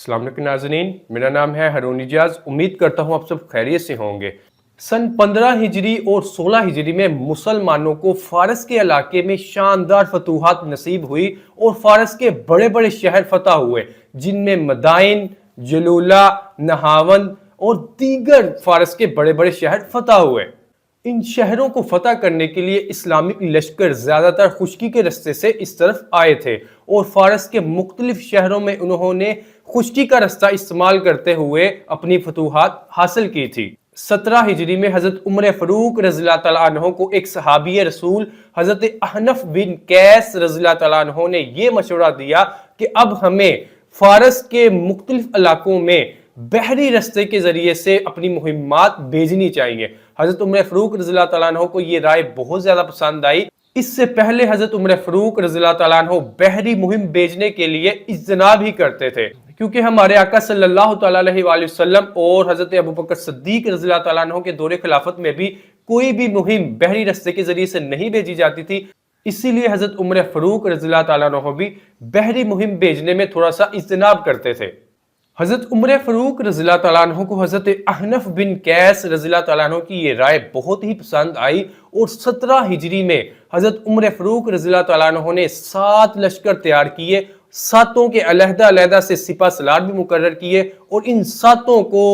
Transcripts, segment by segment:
अस्सलाम वालेकुम नाज़रीन, मेरा नाम है हारून इजाज़। उम्मीद करता हूँ आप सब खैरियत से होंगे। सन 15 हिजरी और 16 हिजरी में मुसलमानों को फारस के इलाके में शानदार फतूहात नसीब हुई और फारस के बड़े बड़े शहर फतह हुए, जिनमें मदाइन, जलूला, नहावन और दीगर फारस के बड़े बड़े शहर फतह हुए। इन शहरों को फतह करने के लिए इस्लामिक लश्कर ज़्यादातर खुश्की के रास्ते से इस तरफ आए थे और फारस के मुख्तलिफ शहरों में उन्होंने खुश्की का रास्ता इस्तेमाल करते हुए अपनी फतूहात हासिल की थी। 17 हिजरी में हज़रत उमर फ़ारूक रज़ियल्लाहु तआला अन्हु को एक सहाबी रसूल हज़रत अहनफ बिन कैस रज़ियल्लाहु तआला अन्हु ने यह मशवरा दिया कि अब हमें फारस के मुख्तलिफ इलाकों में बहरी रास्ते के जरिए से अपनी मुहिम्मात भेजनी चाहिए। हजरत उमर फ़ारूक रज़ियल्लाहु तआला अन्हु को ये राय बहुत ज्यादा पसंद आई। इससे पहले हजरत उमर फ़ारूक रज़ियल्लाहु तआला अन्हु बहरी मुहिम भेजने के लिए इज्तनाब ही करते थे, क्योंकि हमारे आका सल्लल्लाहु तआला अलैहि वसल्लम और हजरत अबू बकर सिद्दीक रज़ियल्लाहु तआला अन्हु के दौरे खिलाफत में भी कोई भी मुहिम बहरी रास्ते के जरिए से नहीं भेजी जाती थी। इसीलिए हजरत उमर फ़ारूक रज़ियल्लाहु तआला अन्हु भी बहरी मुहिम भेजने में थोड़ा सा इज्तनाब करते थे। हजरत उमर फ़ारूक रज़ियल्लाहु तआला अन्हु को हजरत अहनफ बिन कैस रज़ियल्लाहु तआला अन्हु की ये राय बहुत ही पसंद आई और 17 हिजरी में हजरत उमर फ़ारूक रज़ियल्लाहु तआला अन्हु ने 7 लश्कर तैयार किए, सातों के अलहदा से सिपा सलार भी मुकर्रर किए और इन सातों को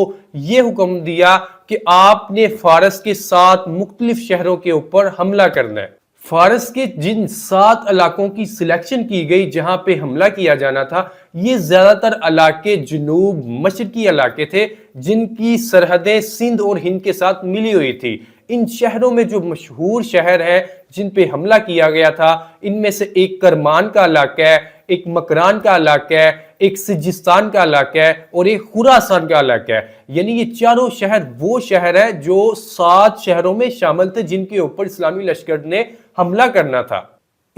ये हुक्म दिया कि आपने फारस के 7 मुख्तलिफ शहरों के ऊपर हमला करना है। फारस के जिन 7 इलाकों की सिलेक्शन की गई जहां पे हमला किया जाना था, ये ज्यादातर इलाके जनूब मशरकी इलाके थे, जिनकी सरहदें सिंध और हिंद के साथ मिली हुई थी। इन शहरों में जो मशहूर शहर हैं जिन पे हमला किया गया था, इनमें से एक करमान का इलाका है, एक मकरान का इलाका है, एक सिजिस्तान का इलाका है और एक खुरासान का इलाका है। यानी ये चारों शहर वो शहर है जो 7 शहरों में शामिल थे जिनके ऊपर इस्लामी लश्कर ने हमला करना था।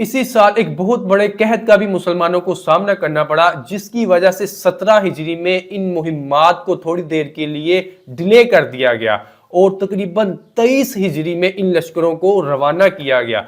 इसी साल एक बहुत बड़े कहत का भी मुसलमानों को सामना करना पड़ा, जिसकी वजह से 17 हिजरी में इन मुहिम्मात को थोड़ी देर के लिए डिले कर दिया गया और तकरीबन 23 हिजरी में इन लश्करों को रवाना किया गया।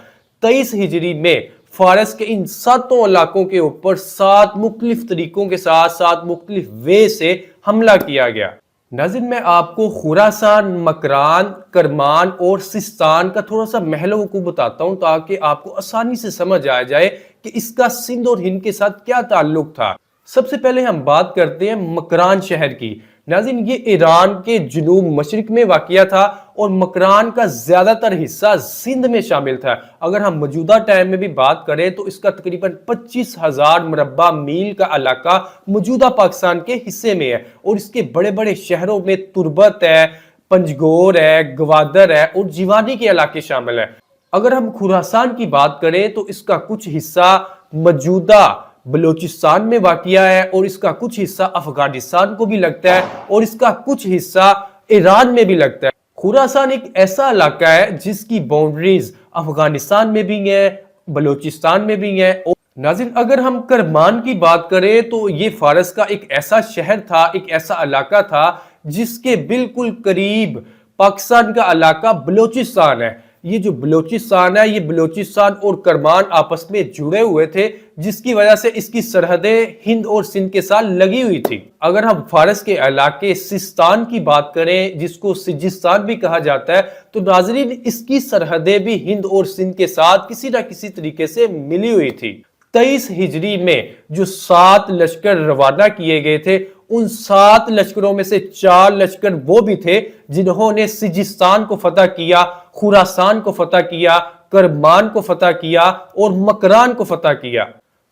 23 हिजरी में फारस के इन 7 इलाकों के ऊपर 7 मुख्तलिफ तरीकों के साथ 7 मुख्तलिफ वे से हमला किया गया। नाज़रीन, मैं आपको खुरासान, मकरान, करमान और सिस्तान का थोड़ा सा महल वकूअ बताता हूँ ताकि आपको आसानी से समझ आ जाए कि इसका सिंध और हिंद के साथ क्या ताल्लुक था। सबसे पहले हम बात करते हैं मकरान शहर की। नाज़रीन, ये ईरान के जनूब मशरिक में वाक़िया था और मकरान का ज्यादातर हिस्सा सिंध में शामिल था। अगर हम मौजूदा टाइम में भी बात करें तो इसका तकरीबन 25,000 मुरब्बा मील का इलाका मौजूदा पाकिस्तान के हिस्से में है और इसके बड़े बड़े शहरों में तुर्बत है, पंजगोर है, गवादर है और जीवानी के इलाके शामिल है। अगर हम खुरासान की बात करें तो इसका कुछ हिस्सा मौजूदा बलोचिस्तान में वाक़िया है और इसका कुछ हिस्सा अफगानिस्तान को भी लगता है और इसका कुछ हिस्सा ईरान में भी लगता है। खुरासान एक ऐसा इलाका है जिसकी बाउंड्रीज अफगानिस्तान में भी है, बलोचिस्तान में भी है। और नाज़रीन, अगर हम करमान की बात करें तो ये फारस का एक ऐसा शहर था, एक ऐसा इलाका था जिसके बिल्कुल करीब पाकिस्तान का इलाका बलोचिस्तान है। ये जो बलोचिस्तान है, ये बलोचिस्तान और करमान आपस में जुड़े हुए थे, जिसकी वजह से इसकी सरहदें हिंद और सिंध के साथ लगी हुई थी। अगर हम फारस के इलाके सिस्तान की बात करें, जिसको सिजिस्तान भी कहा जाता है, तो नाज़रीन इसकी सरहदें भी हिंद और सिंध के साथ किसी न किसी तरीके से मिली हुई थी। 23 हिजरी में जो 7 लश्कर रवाना किए गए थे, उन 7 लश्करों में से 4 लश्कर वो भी थे जिन्होंने सिजिस्तान को फतह किया, खुरासान को फतह किया, करमान को फतह किया और मकरान को फतह किया।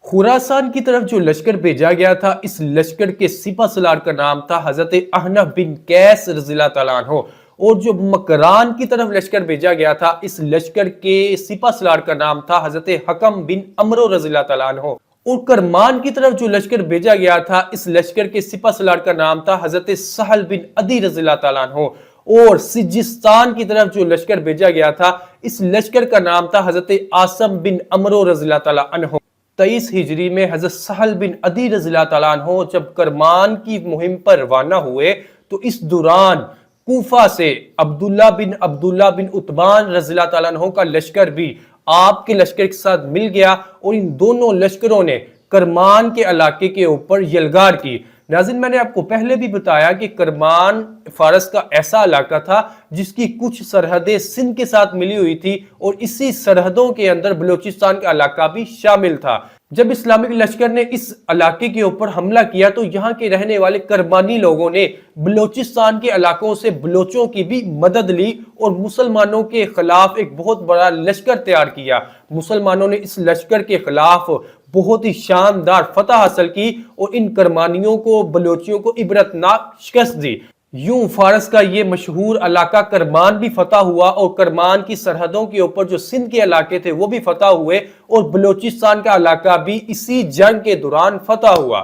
खुरासान की तरफ जो लश्कर भेजा गया था, इस लश्कर के सिपा सलार का नाम था हजरत अहनफ बिन कैस रज़ियल्लाहु तआला अन्हु और जो मकरान की तरफ लश्कर भेजा गया था, इस लश्कर के सिपा सलार का नाम था हजरत हकम बिन अमरो रज़ियल्लाहु तआला अन्हु और करमान की तरफ जो लश्कर भेजा गया था, इस लश्कर के सिपा सलार का नाम था हजरत सहल बिन अदी रज़ियल्लाहु तआला अन्हु और सिजिस्तान की तरफ जो लश्कर भेजा गया था, इस लश्कर का नाम था हजरत आसम बिन अमरो रज़ियल्लाहु तआला अन्हु। 23 हिजरी में हजरत सहल बिन अदी रज़ियल्लाहु तआला अन्हु जब करमान की मुहिम पर रवाना हुए तो इस दौरान कूफा से अब्दुल्ला बिन उतबान रज़ियल्लाहु तआला अन्हु का लश्कर भी आपके लश्कर के साथ मिल गया और इन दोनों लश्करों ने करमान के इलाके के ऊपर यलगार की। ناظرین، میں نے آپ کو پہلے بھی بتایا کہ کرمان فارس کا ایسا علاقہ تھا جس کی کچھ سرحدیں سندھ کے ساتھ ملی ہوئی تھی اور اسی سرحدوں کے اندر بلوچستان کا علاقہ بھی شامل تھا۔ جب اسلامک لشکر نے اس علاقے کے اوپر حملہ کیا تو یہاں کے رہنے والے کرمانی لوگوں نے بلوچستان کے علاقوں سے بلوچوں کی بھی مدد لی اور مسلمانوں کے خلاف ایک بہت بڑا لشکر تیار کیا۔ مسلمانوں نے اس لشکر کے خلاف بہت ہی شاندار فتح حاصل کی اور ان کرمانیوں کو، بلوچیوں کو عبرتناک شکست دی۔ یوں فارس کا یہ مشہور علاقہ کرمان بھی فتح ہوا اور کرمان کی سرحدوں کے اوپر جو سندھ کے علاقے تھے وہ بھی فتح ہوئے اور بلوچستان کا علاقہ بھی اسی جنگ کے دوران فتح ہوا۔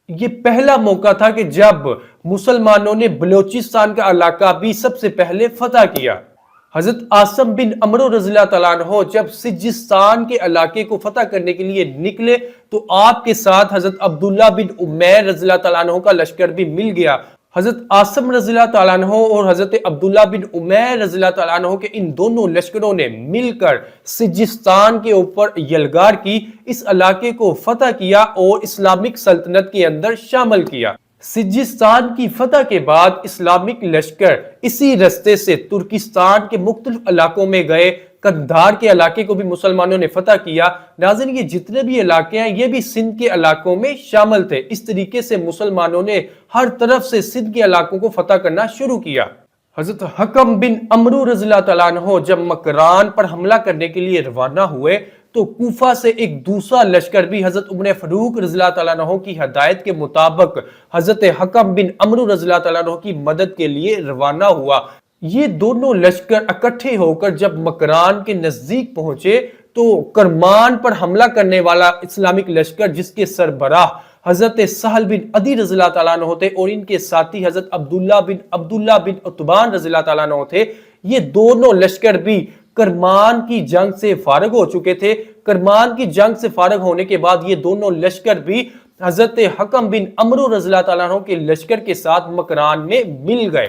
یہ پہلا موقع تھا کہ جب مسلمانوں نے بلوچستان کا علاقہ بھی سب سے پہلے فتح کیا۔ حضرت عاصم بن عمرو رضی اللہ تعالیٰ عنہ جب سجستان کے علاقے کو فتح کرنے کے لیے نکلے تو آپ کے ساتھ حضرت عبداللہ بن عمیر رضی اللہ تعالیٰ عنہ کا لشکر بھی مل گیا۔ حضرت عاصم رضی اللہ تعالیٰ عنہ اور حضرت عبداللہ بن عمیر رضی اللہ تعالیٰ عنہ کے ان دونوں لشکروں نے مل کر سجستان کے اوپر یلغار کی، اس علاقے کو فتح کیا اور اسلامک سلطنت کے اندر شامل کیا۔ سجستان کی فتح کے بعد اسلامک لشکر اسی رستے سے ترکستان کے مختلف علاقوں میں گئے، قندھار کے علاقے کو بھی مسلمانوں نے فتح کیا۔ ناظرین، یہ جتنے بھی علاقے ہیں یہ بھی سندھ کے علاقوں میں شامل تھے۔ اس طریقے سے مسلمانوں نے ہر طرف سے سندھ کے علاقوں کو فتح کرنا شروع کیا۔ حضرت حکم بن عمرو رضی اللہ تعالیٰ عنہ جب مکران پر حملہ کرنے کے لیے روانہ ہوئے تو کوفہ سے ایک دوسرا لشکر بھی حضرت عمر فاروق رضی اللہ تعالیٰ عنہ کی ہدایت کے مطابق حضرت حکم بن عمرو رضی اللہ تعالیٰ عنہ کی مدد کے لیے روانہ ہوا۔ یہ دونوں لشکر اکٹھے ہو کر جب مکران کے نزدیک پہنچے تو کرمان پر حملہ کرنے والا اسلامک لشکر جس کے سربراہ حضرت سہل بن عدی رضی اللہ تعالیٰ عنہ تھے اور ان کے ساتھی حضرت عبداللہ بن عتبان رضی اللہ تعالیٰ عنہ تھے، یہ دونوں لشکر بھی کرمان کی جنگ سے فارغ ہو چکے تھے۔ کرمان کی جنگ سے فارغ ہونے کے بعد یہ دونوں لشکر بھی حضرت حکم بن عمرو رضی اللہ تعالیٰ عنہ کے لشکر کے ساتھ مکران میں مل گئے۔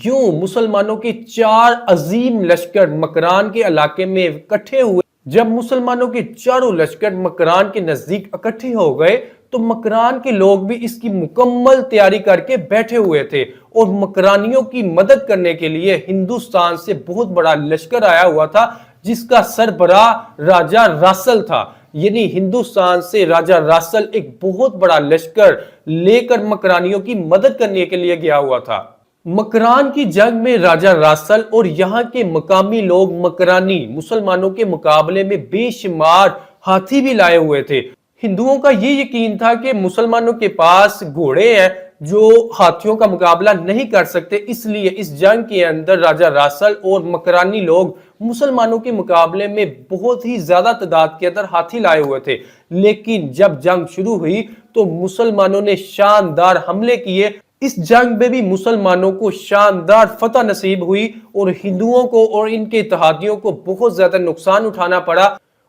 یوں مسلمانوں کے 4 عظیم لشکر مکران کے علاقے میں اکٹھے ہوئے۔ جب مسلمانوں کے چاروں لشکر مکران کے نزدیک اکٹھے ہو گئے تو مکران کے لوگ بھی اس کی مکمل تیاری کر کے بیٹھے ہوئے تھے اور مکرانیوں کی مدد کرنے کے لیے ہندوستان سے بہت بڑا لشکر آیا ہوا تھا جس کا سربراہ راجہ راسل تھا۔ یعنی ہندوستان سے راجہ راسل ایک بہت بڑا لشکر لے کر مکرانیوں کی مدد کرنے کے لیے گیا ہوا تھا۔ مکران کی جنگ میں راجہ راسل اور یہاں کے مقامی لوگ مکرانی مسلمانوں کے مقابلے میں بے شمار ہاتھی بھی لائے ہوئے تھے۔ ہندوؤں کا یہ یقین تھا کہ مسلمانوں کے پاس گھوڑے ہیں جو ہاتھیوں کا مقابلہ نہیں کر سکتے، اس لیے اس جنگ کے اندر راجہ راسل اور مکرانی لوگ مسلمانوں کے مقابلے میں بہت ہی زیادہ تعداد کے اندر ہاتھی لائے ہوئے تھے۔ لیکن جب جنگ شروع ہوئی تو مسلمانوں نے شاندار حملے کیے۔ اس جنگ میں بھی مسلمانوں کو شاندار فتح نصیب ہوئی اور ہندوؤں کو اور ان کے اتحادیوں کو بہت زیادہ نقصان اٹھانا پڑا،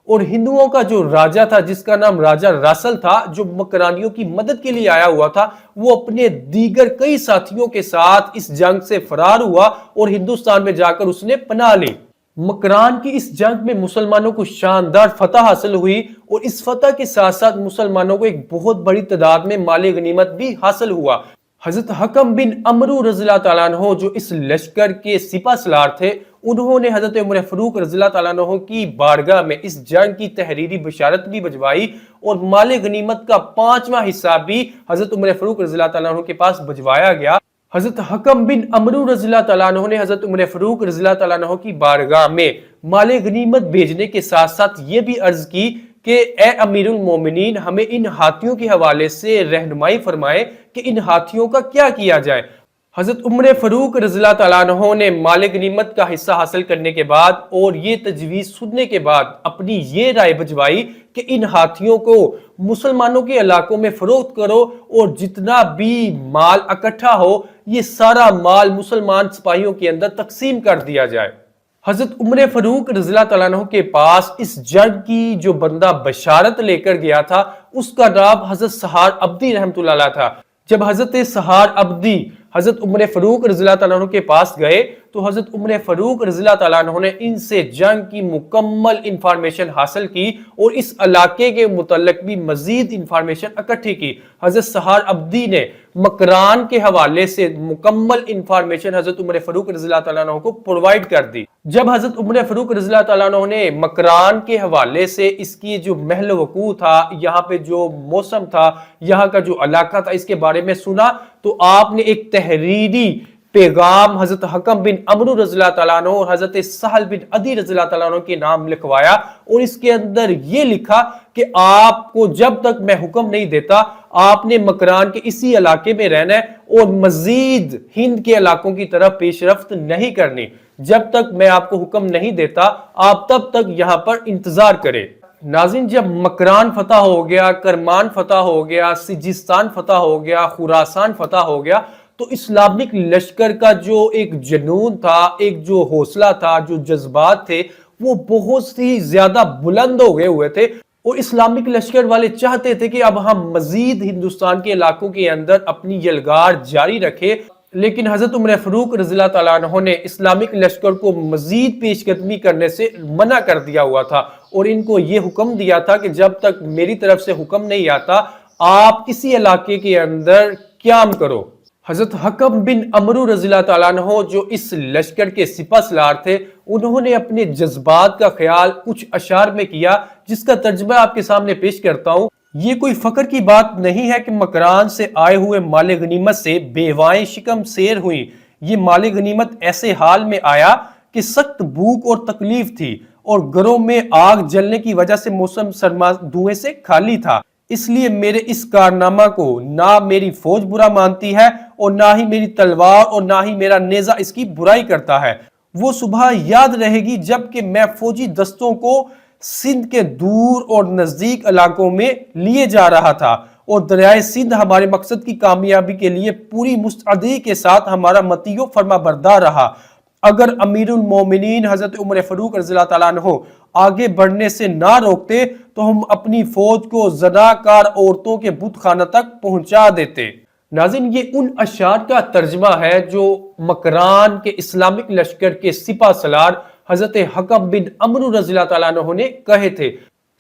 اور ہندوؤں کا جو راجہ تھا جس کا نام راجہ راسل تھا جو مکرانیوں کی مدد کے لیے آیا ہوا تھا، وہ اپنے دیگر کئی ساتھیوں کے ساتھ اس جنگ سے فرار ہوا اور ہندوستان میں جا کر اس نے پناہ لی۔ مکران کی اس جنگ میں مسلمانوں کو شاندار فتح حاصل ہوئی اور اس فتح کے ساتھ ساتھ مسلمانوں کو ایک بہت بڑی تعداد میں مال غنیمت بھی حاصل ہوا۔ حضرت حکم بن عمرو رضی اللہ تعالیٰ عنہ جو اس لشکر کے سپہ سالار تھے، انہوں نے حضرت عمر فاروق رضی اللہ تعالیٰ عنہ کی بارگاہ میں اس جنگ کی تحریری بشارت بھی بھجوائی اور مال غنیمت کا 5واں حصہ بھی حضرت عمر فاروق رضی اللہ تعالیٰ عنہ کے پاس بھجوایا گیا۔ حضرت حکم بن عمرو رضی اللہ تعالیٰ عنہ نے حضرت عمر فاروق رضی اللہ تعالیٰ عنہ کی بارگاہ میں مال غنیمت بھیجنے کے ساتھ ساتھ یہ بھی عرض کی کہ اے امیر المومنین، ہمیں ان ہاتھیوں کے حوالے سے رہنمائی فرمائے کہ ان ہاتھیوں کا کیا کیا جائے۔ حضرت عمر فاروق رضی اللہ تعالیٰ عنہ نے مال غنیمت کا حصہ حاصل کرنے کے بعد اور یہ تجویز سننے کے بعد اپنی یہ رائے بھجوائی کہ ان ہاتھیوں کو مسلمانوں کے علاقوں میں فروخت کرو اور جتنا بھی مال اکٹھا ہو یہ سارا مال مسلمان سپاہیوں کے اندر تقسیم کر دیا جائے۔ حضرت عمر فاروق رضی اللہ تعالیٰ عنہ کے پاس اس جنگ کی جو بندہ بشارت لے کر گیا تھا اس کا نام حضرت سہار عبدی رحمۃ اللہ علیہ تھا۔ جب حضرت سہار عبدی حضرت عمر فاروق رضی اللہ تعالیٰ عنہ کے پاس گئے तो हजरत उमर फारूक रज़ी अल्लाह तआला अन्हु ने इनसे जंग की मुकम्मल इंफॉर्मेशन हासिल की और इस इलाके के मुतल्लिक भी मजीद इंफॉर्मेशन इकट्ठी की। हजरत सहार अब्दी ने मकरान के हवाले से मुकम्मल इंफॉर्मेशन हजरत उमर फारूक रज़ी अल्लाह तआला अन्हु को प्रोवाइड कर दी। जब हजरत उमर फारूक रज़ी अल्लाह तआला अन्हु ने मकरान के हवाले से इसकी जो महल वकू था, यहाँ पे जो मौसम था, यहाँ का जो इलाका था, इसके बारे में सुना, तो आपने एक तहरीरी पैगाम हजरत हकम बिन अमरू रज़ी अल्लाह तआला अन्हु और हजरत सहल बिन अदी रज़ी अल्लाह तआला अन्हु के नाम लिखवाया और इसके अंदर ये लिखा कि आपको जब तक मैं हुक्म नहीं देता आपने मकरान के इसी इलाके में रहना है और मजीद हिंद के इलाकों की तरफ पेशरफ्त नहीं करनी। जब तक मैं आपको हुक्म नहीं देता आप तब तक यहां पर इंतजार करें। नाज़रीन, जब मकरान फतह हो गया, करमान फतह हो गया, सिजिस्तान फतह हो गया, खुरासान फतह हो गया, तो इस्लामिक लश्कर का जो एक जुनून था, एक जो हौसला था, जो जज्बात थे, वो बहुत ही ज्यादा बुलंद हो गए हुए थे और इस्लामिक लश्कर वाले चाहते थे कि अब हम मजीद हिंदुस्तान के इलाकों के अंदर अपनी यलगार जारी रखें। लेकिन हजरत उमर फारूक रज़ी अल्लाह तआला अन्हु ने इस्लामिक लश्कर को मजीद पेशकदमी करने से मना कर दिया हुआ था और इनको ये हुक्म दिया था कि जब तक मेरी तरफ से हुक्म नहीं आता आप किसी इलाके के अंदर क़याम करो। हजरत हकम बिन अमरू रज़ी अल्लाह तआला अन्हु जो इस लश्कर के सिपहसालार थे, उन्होंने अपने जज्बात का ख्याल कुछ अशार में किया जिसका तर्जुमा आपके सामने पेश करता हूँ। ये कोई फख्र की बात नहीं है कि मकरान से आए हुए माल गनीमत से बेवाएं शिकम सेर हुई। ये माल गनीमत ऐसे हाल में आया कि सख्त भूख और तकलीफ थी और घरों में आग जलने की वजह से मौसम सरमा धुएं से खाली था। इसलिए मेरे इस कारनामा को ना मेरी फौज बुरा मानती है और ना ही मेरी तलवार और ना ही मेरा नेजा इसकी बुराई करता है। वो सुबह याद रहेगी जबकि मैं फौजी दस्तों को सिंध के दूर और नजदीक इलाकों में लिए जा रहा था और दरियाए सिंध हमारे मकसद की कामयाबी के लिए पूरी मुस्तैदी के साथ हमारा मतियो फरमा बरदार रहा। अगर अमीरुल मोमिनीन हजरत उमर फारूक रज़ी अल्लाह तआला अन्हु आगे बढ़ने से ना रोकते तो हम अपनी फौज को ज़नाकार औरतों के बुत खाना तक पहुंचा देते। नाज़रीन, ये उन अशार का तर्जमा है जो मकरान के इस्लामिक लश्कर के सिपा सलार हजरत हकम बिन अमरू रज़ी अल्लाह तआला अन्हु ने कहे थे।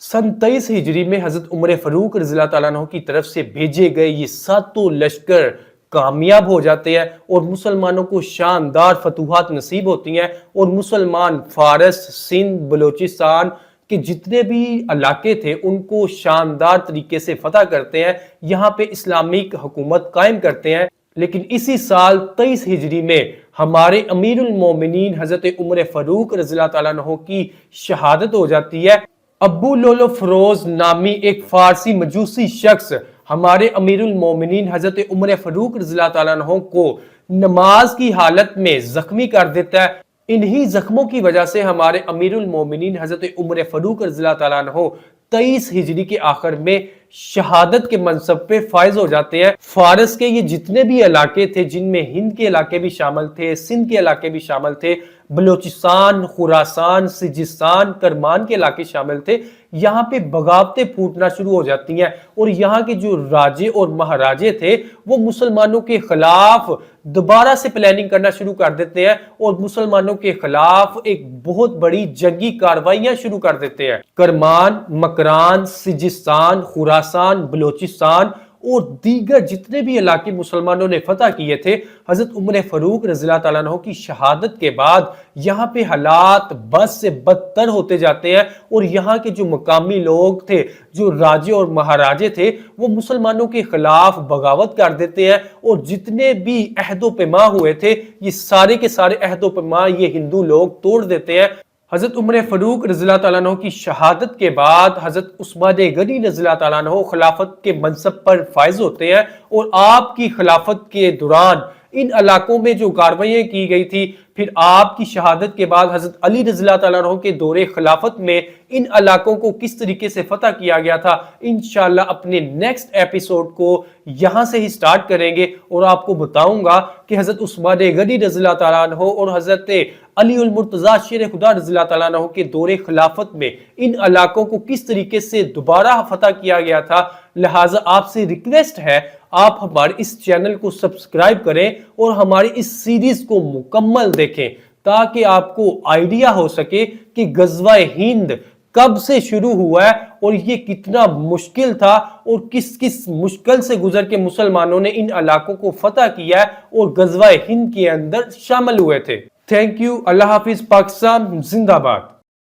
सन 23 हिजरी में हजरत उमर फारूक रज़ी अल्लाह तआला अन्हु की तरफ से भेजे गए ये सातों लश्कर कामयाब हो जाते हैं और मुसलमानों को शानदार फतूहात नसीब होती हैं और मुसलमान फारस, सिंध, बलोचिस्तान के जितने भी इलाके थे उनको शानदार तरीके से फतह करते हैं, यहाँ पे इस्लामिक हुकूमत कायम करते हैं। लेकिन इसी साल 23 हिजरी में हमारे अमीरुल मोमिनीन हजरत उमर फारूक रज़ी अल्लाह तआला अन्हु की शहादत हो जाती है। अबू लोलो फरोज नामी एक फारसी मजूसी शख्स हमारे अमीरुल मोमिनीन हजरत उमर फारूक रज़ी अल्लाह तआला अन्हु को नमाज की हालत में जख्मी कर देता है। इन्हीं जख्मों की वजह से हमारे अमीरुल मोमिनीन हजरत उमर फारूक रज़ी अल्लाह तआला अन्हु 23 हिजरी के आखिर में शहादत के मनसब पे फायज हो जाते हैं। फारस के ये जितने भी इलाके थे जिनमें हिंद के इलाके भी शामिल थे, सिंध के इलाके भी शामिल थे, बलोचिस्तान, खुरासान, सिजिस्तान, करमान के इलाके शामिल थे, यहाँ पे बगावतें फूटना शुरू हो जाती हैं और यहाँ के जो राजे और महाराजे थे वो मुसलमानों के खिलाफ दोबारा से प्लानिंग करना शुरू कर देते हैं और मुसलमानों के खिलाफ एक बहुत बड़ी जंगी कार्रवाइयां शुरू कर देते हैं। करमान, मकरान, सिजिस्तान, खुरासान, बलोचिस्तान और दीगर जितने भी इलाके मुसलमानों ने फतह किए थे, हजरत उमर फारूक रज़ी अल्लाह तआला अन्हु की शहादत के बाद यहाँ पे हालात बद से बदतर होते जाते हैं और यहाँ के जो मकामी लोग थे, जो राजे और महाराजे थे, वो मुसलमानों के खिलाफ बगावत कर देते हैं और जितने भी अहदो पैमा हुए थे ये सारे के सारे अहदो पैमा ये हिंदू लोग तोड़ देते हैं। हजरत उमर फारूक रज़ी अल्लाह तआला अन्हु की शहादत के बाद हजरत उस्मान गनी रज़ी अल्लाह तआला अन्हु खिलाफत के मनसब पर फायज होते हैं और आपकी खिलाफत के दौरान इन इलाकों में जो कार्रवाइयाँ की गई थी, फिर आपकी शहादत के बाद हजरत अली रज़ी अल्लाह तआला अन्हु के दौरे खिलाफत में इन इलाकों को किस तरीके से फतह किया गया था, इंशाअल्लाह अपने नेक्स्ट एपिसोड को यहाँ से ही स्टार्ट करेंगे और आपको बताऊंगा कि हजरत उस्मान गनी रज़ी अल्लाह तआला अन्हु और हजरत अली उल मुर्तज़ा शेर खुदा रज़ी अल्लाह तआला अन्हु के दौरे खिलाफत में इन इलाकों को किस तरीके से दोबारा फतह किया गया था, لہٰذا آپ سے ریکویسٹ ہے آپ ہمارے اس چینل کو سبسکرائب کریں اور ہماری اس سیریز کو مکمل دیکھیں تاکہ آپ کو آئیڈیا ہو سکے کہ غزوہ ہند کب سے شروع ہوا ہے اور یہ کتنا مشکل تھا اور کس کس مشکل سے گزر کے مسلمانوں نے ان علاقوں کو فتح کیا ہے اور غزوہ ہند کے اندر شامل ہوئے تھے۔ تھینک یو، اللہ حافظ، پاکستان زندہ باد۔